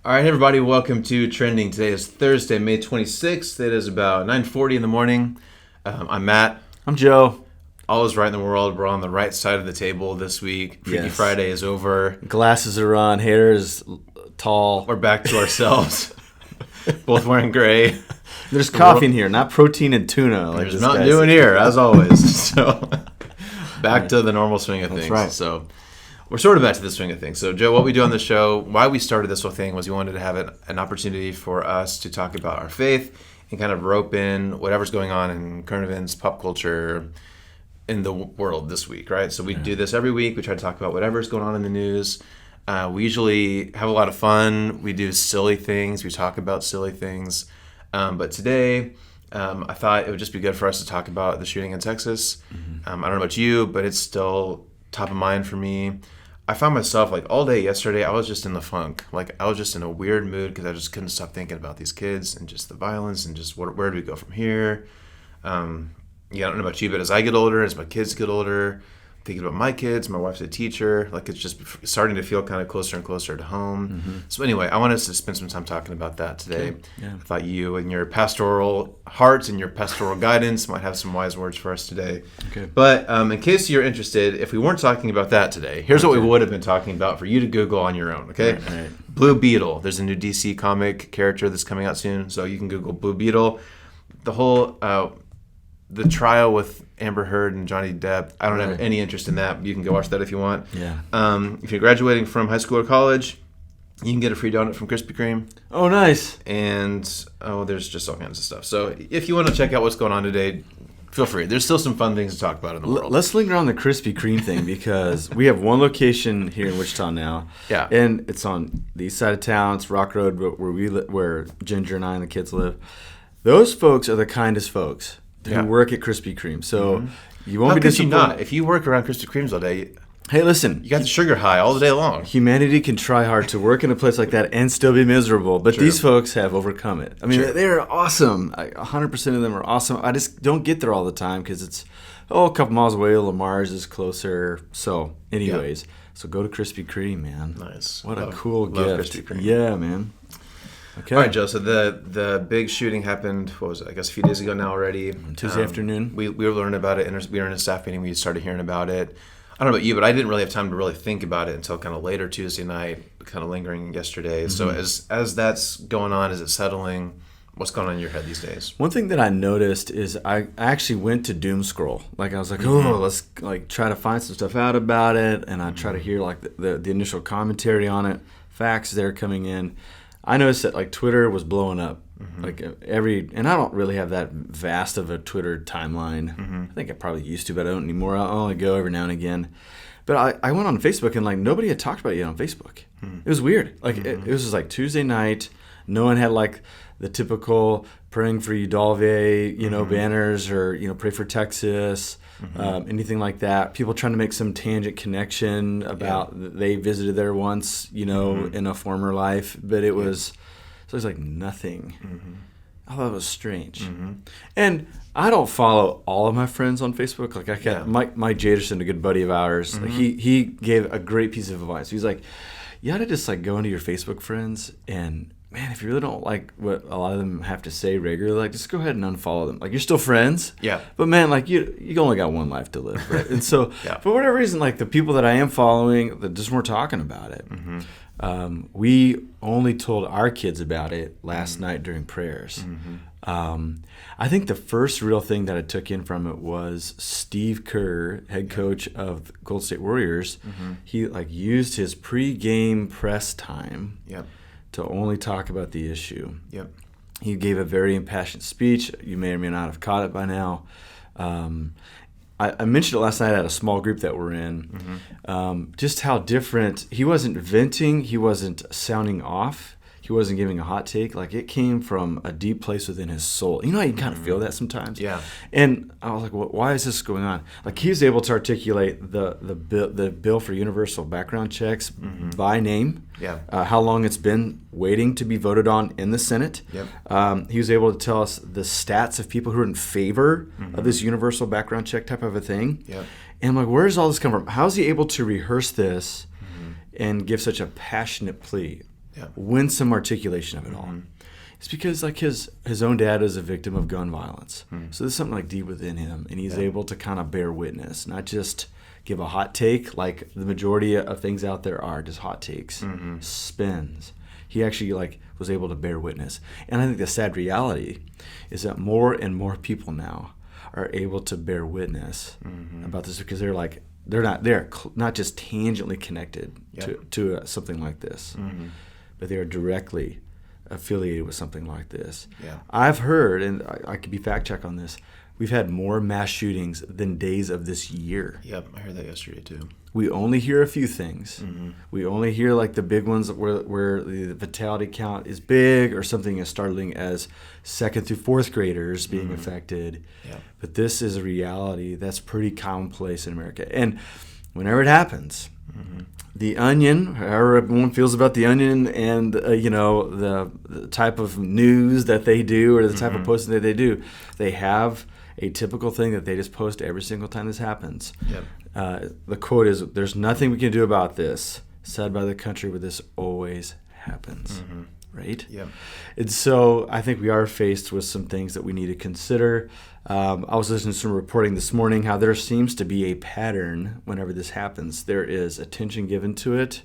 All right, everybody, welcome to Trending. Today is Thursday, May 26th. It is about 9:40 in the morning. I'm Matt. I'm Joe. All is right in the world. We're on the right side of the table this week. Freaky Yes. Friday is over. Glasses are on, hair is tall. We're back to ourselves. Both wearing gray. There's coffee in here, not protein and tuna. Like There's this not guy doing said. here, as always. So back to the normal swing of things. right. So we're sort of back to the swing of things. So, Joe, what we do on the show, why we started this whole thing was we wanted to have an opportunity for us to talk about our faith and kind of rope in whatever's going on in current events, pop culture, in the world this week, right? So we do this every week. We try to talk about whatever's going on in the news. We usually have a lot of fun. We do silly things. We talk about silly things. But today, I thought it would just be good for us to talk about the shooting in Texas. I don't know about you, but it's still top of mind for me. I found myself like all day yesterday, I was just in the funk. Like I was just in a weird mood because I just couldn't stop thinking about these kids and just the violence and just where do we go from here? I don't know about you, but as I get older, as my kids get older, thinking about my kids, my wife's a teacher, like it's just starting to feel kind of closer and closer to home. So anyway, I wanted us to spend some time talking about that today. Okay. Yeah. I thought you and your pastoral heart and your pastoral guidance might have some wise words for us today. Okay. But in case you're interested, if we weren't talking about that today, here's what we would have been talking about for you to Google on your own, okay? Right. Blue Beetle. There's a new DC comic character that's coming out soon, so you can Google Blue Beetle. The whole... the trial with Amber Heard and Johnny Depp, I don't have any interest in that. You can go watch that if you want. Yeah. If you're graduating from high school or college, you can get a free donut from Krispy Kreme. Oh, nice. And, there's just all kinds of stuff. So if you want to check out what's going on today, feel free. There's still some fun things to talk about in the world. Let's linger on the Krispy Kreme thing because we have one location here in Wichita now. Yeah. And it's on the east side of town. It's Rock Road where Ginger and I and the kids live. Those folks are the kindest folks who work at Krispy Kreme. So you won't How be could you disappointed. not? If you work around Krispy Kremes all day, Hey, listen. you got the sugar high all the day long. Humanity can try hard to work in a place like that and still be miserable, but these folks have overcome it. I mean, they're awesome. 100% of them are awesome. I just don't get there all the time because it's, a couple miles away. Lamar's is closer. So, anyways, so go to Krispy Kreme, man. Nice. What a cool love gift. Krispy Kreme. Yeah, man. Okay. All right, Joe. So the big shooting happened. What was it? I guess a few days ago now already. Tuesday afternoon. We were learning about it. We were in a staff meeting. We started hearing about it. I don't know about you, but I didn't really have time to really think about it until kind of later Tuesday night. Kind of lingering yesterday. So as that's going on, is it settling? What's going on in your head these days? One thing that I noticed is I actually went to doom scroll. Like I was like, let's like try to find some stuff out about it, and I try to hear like the initial commentary on it, facts there coming in. I noticed that like Twitter was blowing up, like and I don't really have that vast of a Twitter timeline. I think I probably used to, but I don't anymore. I only go every now and again. But I went on Facebook and like nobody had talked about it yet on Facebook. It was weird. Like it was just like Tuesday night. No one had like the typical praying for Udalve, banners or pray for Texas, anything like that. People trying to make some tangent connection about they visited there once, in a former life, but it was like nothing. I thought it was strange. And I don't follow all of my friends on Facebook. Like I got Mike Jaderson, a good buddy of ours. Like he gave a great piece of advice. He's like, you ought to just like go into your Facebook friends and, man, if you really don't like what a lot of them have to say regularly, like just go ahead and unfollow them. Like you're still friends. Yeah. But man, like you only got one life to live, right? And so for whatever reason, like the people that I am following that just weren't talking about it. We only told our kids about it last night during prayers. I think the first real thing that I took in from it was Steve Kerr, head coach of the Golden State Warriors. He like used his pre-game press time to only talk about the issue. He gave a very impassioned speech. You may or may not have caught it by now. I mentioned it last night at a small group that we're in, just how different. He wasn't venting. He wasn't sounding off. He wasn't giving a hot take. Like it came from a deep place within his soul. You know how you kind of feel that sometimes? Yeah. And I was like, well, why is this going on? Like he was able to articulate the bill for universal background checks by name. Yeah. How long it's been waiting to be voted on in the Senate. Yep. He was able to tell us the stats of people who are in favor of this universal background check type of a thing. Yep. And I'm like, where does all this come from? How is he able to rehearse this and give such a passionate plea? Yeah. winsome articulation of it all. It's because like his own dad is a victim of gun violence. So there's something like deep within him, and he's able to kind of bear witness, not just give a hot take like the majority of things out there are, just hot takes, spins. He actually like was able to bear witness. And I think the sad reality is that more and more people now are able to bear witness about this because they're not just tangentially connected to something like this, but they are directly affiliated with something like this. Yeah. I've heard, and I could be fact check on this, we've had more mass shootings than days of this year. Yep, I heard that yesterday too. We only hear a few things. We only hear like the big ones where the fatality count is big, or something as startling as 2nd through 4th graders being affected. Yeah. But this is a reality that's pretty commonplace in America. And whenever it happens, The Onion, however everyone feels about The Onion, and the type of news that they do, or the type of posting that they do, they have a typical thing that they just post every single time this happens. Yep. The quote is, "There's nothing we can do about this, said by the country where this always happens." Right? Yep. And so I think we are faced with some things that we need to consider. I was listening to some reporting this morning how there seems to be a pattern whenever this happens. There is attention given to it.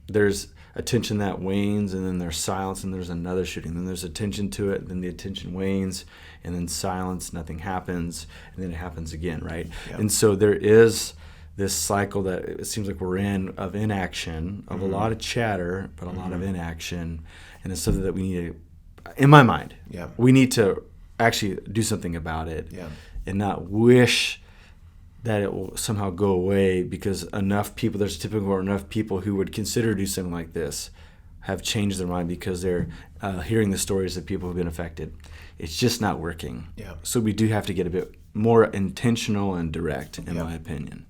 There's attention that wanes, and then there's silence, and there's another shooting. Then there's attention to it, then the attention wanes, and then silence, nothing happens, and then it happens again, right? Yep. And so there is this cycle that it seems like we're in of inaction, of a lot of chatter, but a lot of inaction, and it's something that we need to, in my mind, we need to actually do something about it, and not wish that it will somehow go away because there's typically enough people who would consider do something like this have changed their mind because they're hearing the stories of people who've been affected. It's just not working. Yeah. So we do have to get a bit more intentional and direct, in my opinion.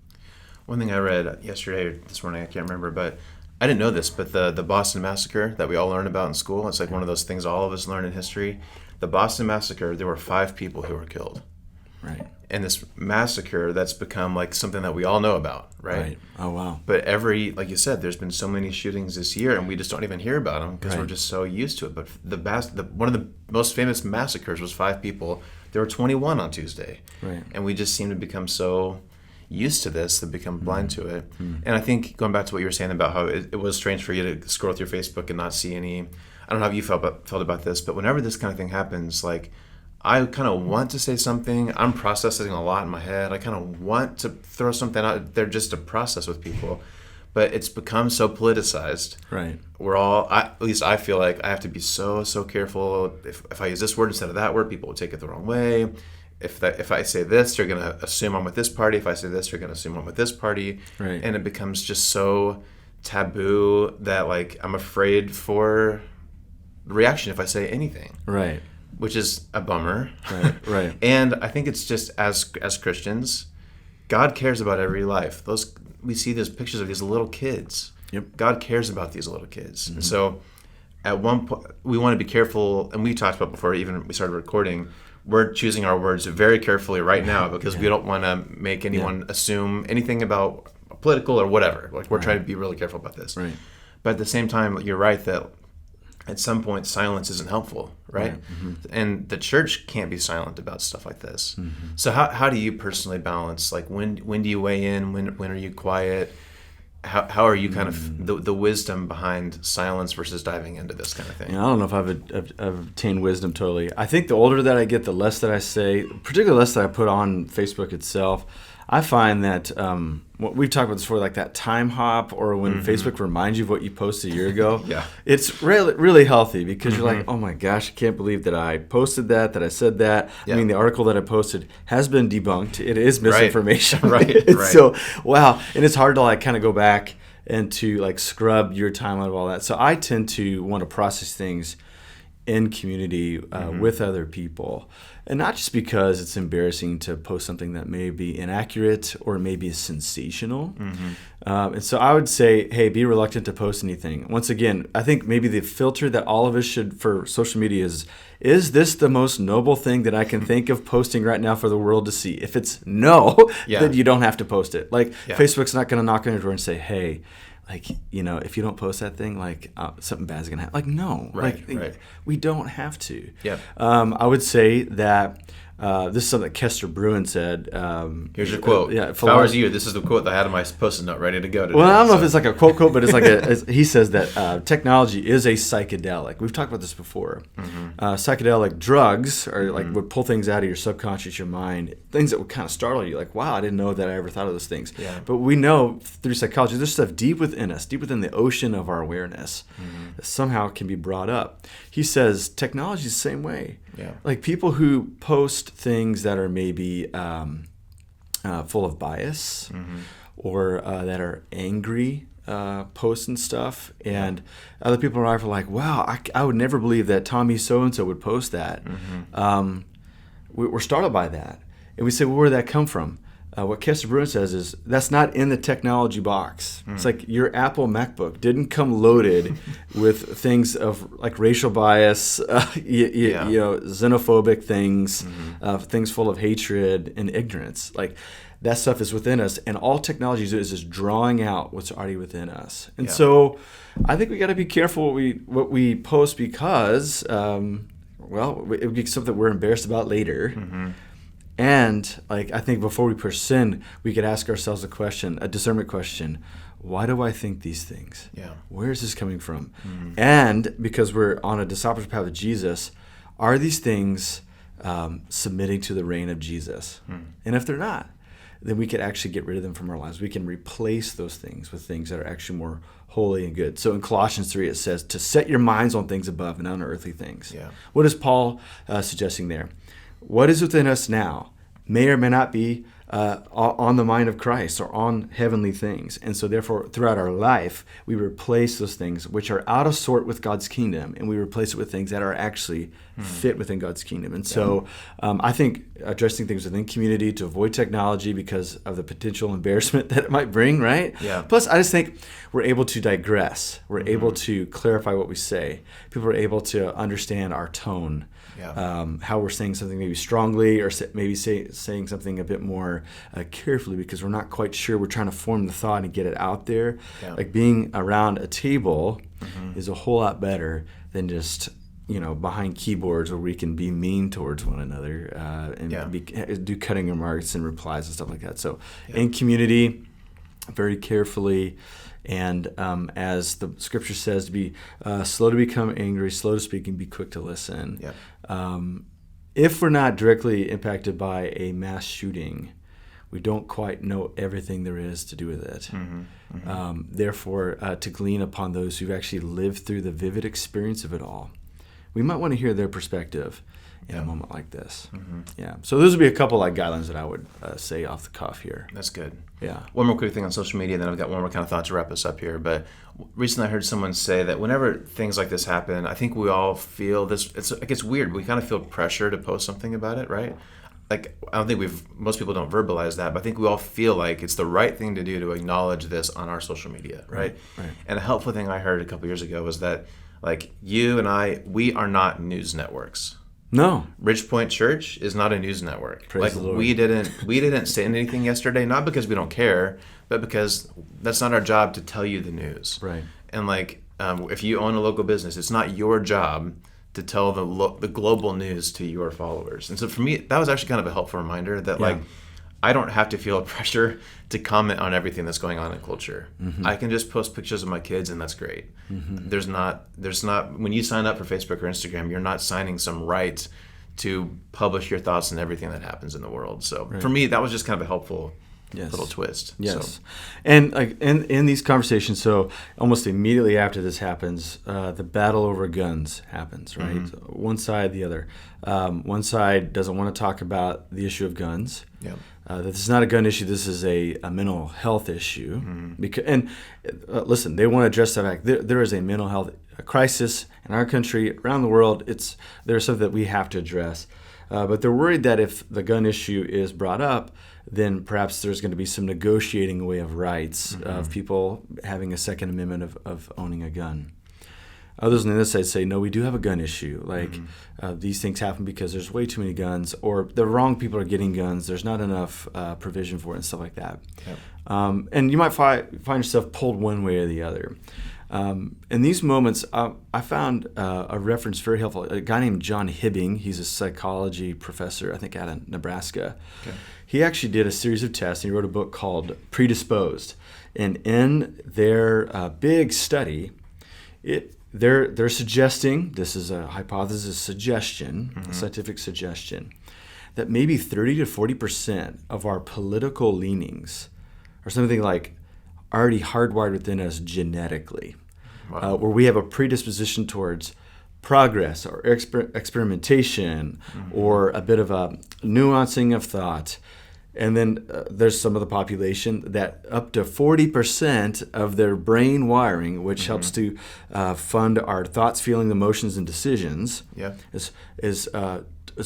One thing I read yesterday or this morning, I can't remember, but I didn't know this, but the Boston Massacre that we all learn about in school, it's like one of those things all of us learn in history. The Boston Massacre, there were 5 people who were killed. Right. And this massacre that's become like something that we all know about, right? Oh, wow. But like you said, there's been so many shootings this year, and we just don't even hear about them because we're just so used to it. But one of the most famous massacres was 5 people. There were 21 on Tuesday. Right. And we just seem to become so used to this that become blind to it. And I think going back to what you were saying about how it was strange for you to scroll through Facebook and not see any, I don't know how you felt about this, but whenever this kind of thing happens, like, I kind of want to say something. I'm processing a lot in my head. I kind of want to throw something out there just to process with people. But it's become so politicized. Right. At least I feel like I have to be so careful. If I use this word instead of that word, people will take it the wrong way. If I say this, they're going to assume I'm with this party. If I say this, they're going to assume I'm with this party. Right. And it becomes just so taboo that, like, I'm afraid for reaction if I say anything. Right. Which is a bummer. Right. And I think it's just as Christians, God cares about every life. We see those pictures of these little kids. Yep. God cares about these little kids. And so at one point, we want to be careful, and we talked about before even we started recording, we're choosing our words very carefully right now because we don't want to make anyone assume anything about political or whatever. Like, we're trying to be really careful about this. Right. But at the same time, you're right that at some point, silence isn't helpful, right? And the church can't be silent about stuff like this. So how do you personally balance, like, when do you weigh in? When are you quiet? How are you kind of the wisdom behind silence versus diving into this kind of thing? I don't know if I've obtained wisdom totally. I think the older that I get, the less that I say, particularly less that I put on Facebook itself. I find that we've talked about this before, like that time hop, or when Facebook reminds you of what you posted a year ago. It's really, really healthy because you're like, oh my gosh, I can't believe that I posted that I said that. I mean, the article that I posted has been debunked. It is misinformation. Right. So, wow. And it's hard to like kind of go back and to like scrub your timeline of all that. So I tend to want to process things in community with other people. And not just because it's embarrassing to post something that may be inaccurate or maybe sensational. And so I would say, hey, be reluctant to post anything. Once again, I think maybe the filter that all of us should for social media is this the most noble thing that I can think of posting right now for the world to see? If it's no, then you don't have to post it. Like, Facebook's not going to knock on your door and say, hey, like, if you don't post that thing, like something bad's gonna happen. Like, no, Right, like right. we don't have to. Yep. I would say that this is something that Kester Bruin said. Here's your quote. If I was you, this is the quote that I had on my post-it note ready to go today. Well, I don't know if it's like a quote, but it's like he says that technology is a psychedelic. We've talked about this before. Psychedelic drugs are like would pull things out of your subconscious, your mind, things that would kind of startle you. Like, wow, I didn't know that I ever thought of those things. Yeah. But we know through psychology, there's stuff deep within us, deep within the ocean of our awareness, that somehow can be brought up. He says technology is the same way. Yeah. Like people who post things that are maybe full of bias or that are angry posts and stuff, and other people are like, wow, I would never believe that Tommy so-and-so would post that. We're startled by that. And we say, well, where did that come from? What Kester Bruin says is that's not in the technology box. It's like your Apple MacBook didn't come loaded with things of like racial bias, xenophobic things, things full of hatred and ignorance. Like that stuff is within us, and all technology is just drawing out what's already within us. And so I think we got to be careful what we post because, it would be something we're embarrassed about later. And like I think before we push sin, we could ask ourselves a discernment question. Why do I think these things? Yeah. Where is this coming from? And because we're on a discipleship path with Jesus, are these things submitting to the reign of Jesus? And if they're not, then we could actually get rid of them from our lives. We can replace those things with things that are actually more holy and good. So in Colossians 3, it says to set your minds on things above and on earthly things. Yeah. What is Paul suggesting there? What is within us now may or may not be on the mind of Christ or on heavenly things. And so therefore, throughout our life, we replace those things which are out of sort with God's kingdom, and we replace it with things that are actually fit within God's kingdom. And so I think addressing things within community to avoid technology because of the potential embarrassment that it might bring, right? Yeah. Plus, I just think we're able to digress. We're able to clarify what we say. People are able to understand our tone. Yeah. How we're saying something maybe strongly or maybe saying something a bit more carefully because we're not quite sure. We're trying to form the thought and get it out there. Yeah. Like being around a table is a whole lot better than just behind keyboards where we can be mean towards one another and do cutting remarks and replies and stuff like that. So in community, very carefully. And as the scripture says, to be slow to become angry, slow to speak, and be quick to listen. Yeah. If we're not directly impacted by a mass shooting, we don't quite know everything there is to do with it. Therefore, to glean upon those who've actually lived through the vivid experience of it all, we might want to hear their perspective in a moment like this. Yeah. So those would be a couple like guidelines that I would say off the cuff here. That's good. Yeah. One more quick thing on social media, and then I've got one more kind of thought to wrap us up here. But recently I heard someone say that whenever things like this happen, I think we all feel this. It gets weird. We kind of feel pressure to post something about it, right? Like, I don't think most people don't verbalize that, but I think we all feel like it's the right thing to do to acknowledge this on our social media, right? And a helpful thing I heard a couple years ago was that, like, you and I, we are not news networks. No. Ridgepoint Church is not a news network. Praise the Lord. we didn't say anything yesterday, not because we don't care, but because that's not our job to tell you the news. Right. And like, if you own a local business, it's not your job to tell the global news to your followers. And so for me, that was actually kind of a helpful reminder that like, I don't have to feel a pressure to comment on everything that's going on in culture. I can just post pictures of my kids, and that's great. There's not when you sign up for Facebook or Instagram, you're not signing some right to publish your thoughts on everything that happens in the world. So for me, that was just kind of a helpful little twist. Yes. So. And like in these conversations, so almost immediately after this happens, the battle over guns happens, right? One side, the other. One side doesn't want to talk about the issue of guns. Yeah. This is not a gun issue. This is a mental health issue. Listen, they want to address the fact there is a mental health crisis in our country, around the world. There's something that we have to address. But they're worried that if the gun issue is brought up, then perhaps there's going to be some negotiating away of rights of people having a Second Amendment of owning a gun. Others on the other side say, no, we do have a gun issue. Like, these things happen because there's way too many guns, or the wrong people are getting guns. There's not enough provision for it and stuff like that. Yep. And you might find yourself pulled one way or the other. In these moments, I found a reference very helpful. A guy named John Hibbing, he's a psychology professor, I think, out of Nebraska. Okay. He actually did a series of tests, and he wrote a book called Predisposed. And in their big study, they're suggesting, this is a hypothesis suggestion, a scientific suggestion, that maybe 30 to 40% of our political leanings are something like already hardwired within us genetically. Wow. Where we have a predisposition towards progress or experimentation or a bit of a nuancing of thought. And then there's some of the population that up to 40% of their brain wiring, which helps to fund our thoughts, feelings, emotions, and decisions, is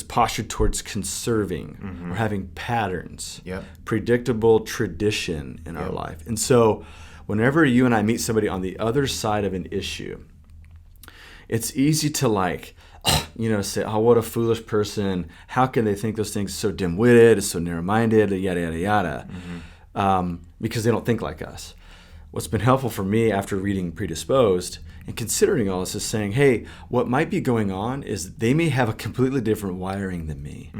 postured towards conserving or having patterns, predictable tradition in our life. And so whenever you and I meet somebody on the other side of an issue, it's easy to say, oh, what a foolish person. How can they think those things? So dim-witted, so narrow-minded, yada, yada, yada, because they don't think like us. What's been helpful for me after reading Predisposed and considering all this is saying, hey, what might be going on is they may have a completely different wiring than me.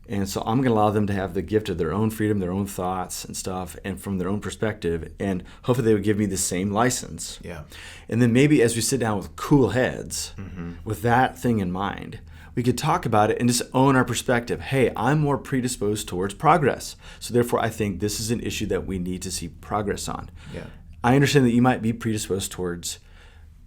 And so I'm going to allow them to have the gift of their own freedom, their own thoughts and stuff, and from their own perspective. And hopefully they would give me the same license. Yeah. And then maybe as we sit down with cool heads, with that thing in mind, we could talk about it and just own our perspective. Hey, I'm more predisposed towards progress. So therefore, I think this is an issue that we need to see progress on. Yeah. I understand that you might be predisposed towards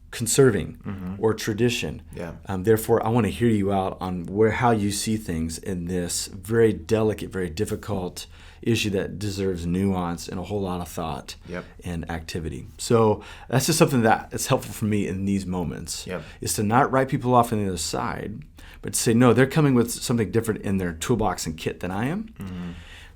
conserving or tradition. Yeah. Therefore, I want to hear you out on how you see things in this very delicate, very difficult issue that deserves nuance and a whole lot of thought and activity. So that's just something that is helpful for me in these moments, is to not write people off on the other side, but to say, no, they're coming with something different in their toolbox and kit than I am.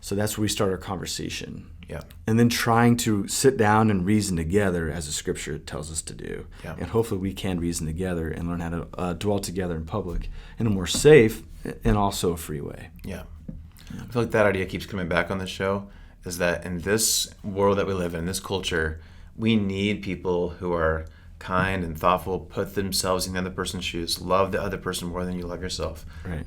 So that's where we start our conversation. Yeah. And then trying to sit down and reason together as the scripture tells us to do. Yeah. And hopefully we can reason together and learn how to dwell together in public in a more safe and also a free way. Yeah. I feel like that idea keeps coming back on this show, is that in this world that we live in, this culture, we need people who are kind and thoughtful, put themselves in the other person's shoes, love the other person more than you love yourself. Right.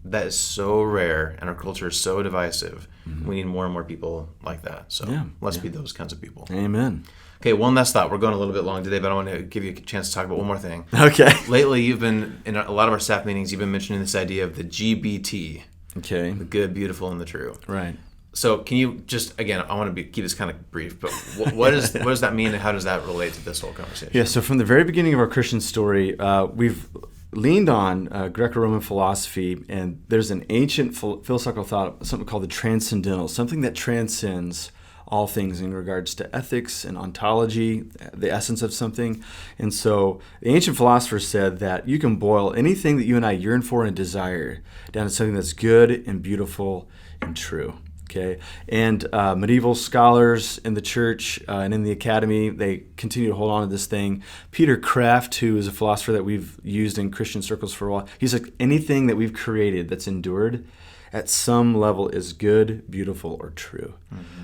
That is so rare, and our culture is so divisive. We need more and more people like that. So let's be those kinds of people. Amen. Okay, one last thought. We're going a little bit long today, but I want to give you a chance to talk about one more thing. Okay. Lately, you've been, in a lot of our staff meetings, you've been mentioning this idea of the GBT. Okay. The good, beautiful, and the true. Right. So can you just, again, I want to keep this kind of brief, but what does that mean, and how does that relate to this whole conversation? Yeah, so from the very beginning of our Christian story, we've leaned on Greco-Roman philosophy, and there's an ancient philosophical thought, something called the transcendental, something that transcends all things in regards to ethics and ontology, the essence of something. And so the ancient philosophers said that you can boil anything that you and I yearn for and desire down to something that's good and beautiful and true. Okay, and medieval scholars in the church and in the academy, they continue to hold on to this thing. Peter Kraft, who is a philosopher that we've used in Christian circles for a while, he's like, anything that we've created that's endured at some level is good, beautiful, or true.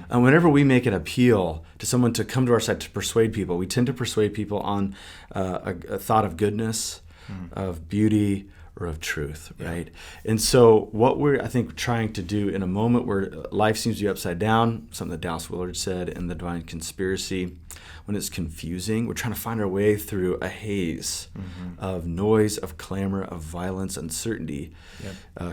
And whenever we make an appeal to someone to come to our side to persuade people, we tend to persuade people on a thought of goodness, of beauty, or of truth, right? And so what we're, I think, trying to do in a moment where life seems to be upside down, something that Dallas Willard said in The Divine Conspiracy, when it's confusing, we're trying to find our way through a haze of noise, of clamor, of violence, uncertainty.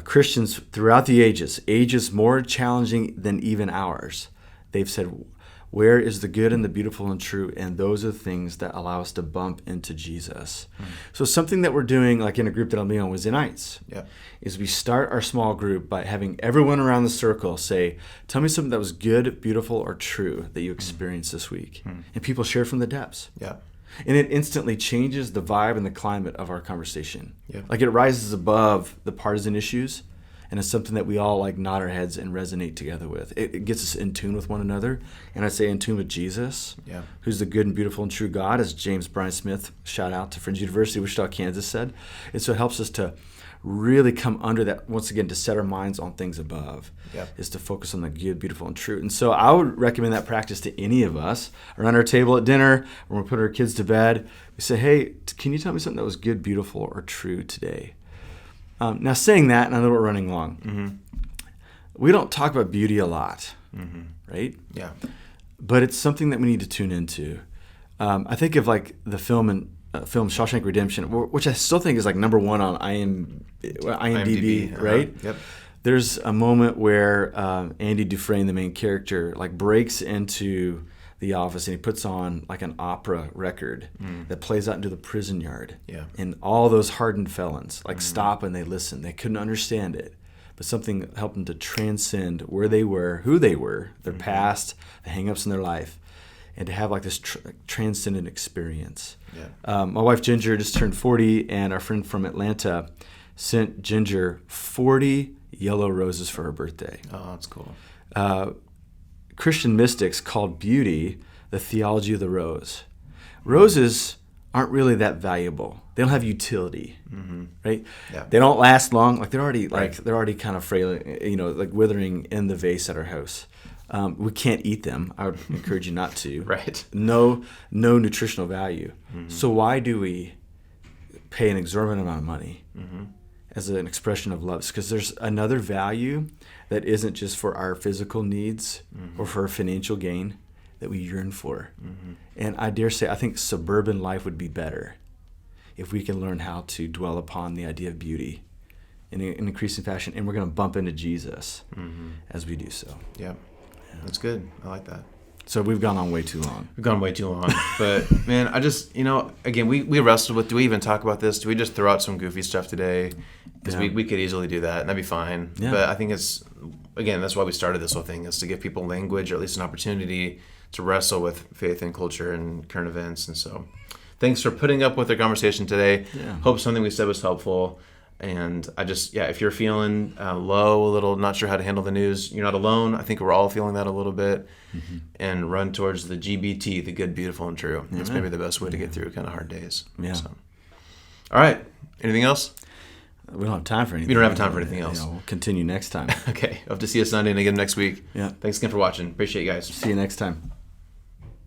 Christians throughout the ages more challenging than even ours, they've said, where is the good and the beautiful and true? And those are the things that allow us to bump into Jesus. So something that we're doing, like in a group that I'll be on Wednesday nights, is we start our small group by having everyone around the circle say, tell me something that was good, beautiful, or true that you experienced this week. And people share from the depths. And it instantly changes the vibe and the climate of our conversation. Like it rises above the partisan issues and it's something that we all like nod our heads and resonate together with. It gets us in tune with one another, and I say in tune with Jesus, Yeah. who's the good and beautiful and true God, as James Bryan Smith, shout out to Friends University, Wichita, Kansas, said. And so it helps us to really come under that, once again, to set our minds on things above, Yep. is to focus on the good, beautiful, and true. And so I would recommend that practice to any of us around our table at dinner, when we put our kids to bed. We say, hey, can you tell me something that was good, beautiful, or true today? Now, saying that, and I know we're running long, we don't talk about beauty a lot, right? Yeah. But it's something that we need to tune into. I think of like the film Shawshank Redemption, which I still think is like number one on IMDb, right? Yep. There's a moment where Andy Dufresne, the main character, like breaks into the office and he puts on like an opera record that plays out into the prison yard. Yeah. And all those hardened felons like stop and they listen. They couldn't understand it, but something helped them to transcend where they were, who they were, their past, the hang-ups in their life, and to have like this transcendent experience. Yeah. My wife Ginger just turned 40, and our friend from Atlanta sent Ginger 40 yellow roses for her birthday. Oh, that's cool. Christian mystics called beauty the theology of the rose. Roses aren't really that valuable. They don't have utility, right? Yeah. They don't last long. Like they're already Right. they're already kind of frail, like withering in the vase at our house. We can't eat them. I would encourage you not to. Right. No nutritional value. So why do we pay an exorbitant amount of money as an expression of love? Because there's another value that isn't just for our physical needs or for our financial gain that we yearn for. And I dare say, I think suburban life would be better if we can learn how to dwell upon the idea of beauty in an increasing fashion. And we're going to bump into Jesus as we do so. Yeah. That's good. I like that. So we've gone on way too long. We've gone way too long. But, man, I just, again, we wrestled with, do we even talk about this? Do we just throw out some goofy stuff today? Because Yeah. we could easily do that, and that'd be fine. Yeah. But I think it's, again, that's why we started this whole thing, is to give people language, or at least an opportunity to wrestle with faith and culture and current events. And so thanks for putting up with our conversation today. Yeah. Hope something we said was helpful. And I just, if you're feeling low, a little, not sure how to handle the news, you're not alone. I think we're all feeling that a little bit. And run towards the GBT, the good, beautiful, and true. That's maybe the best way to get through kind of hard days. Yeah. So. All right. Anything else? We don't have time for anything. We don't have time for anything else. We'll continue next time. Okay. Hope to see you Sunday and again next week. Yeah. Thanks again for watching. Appreciate you guys. See you next time.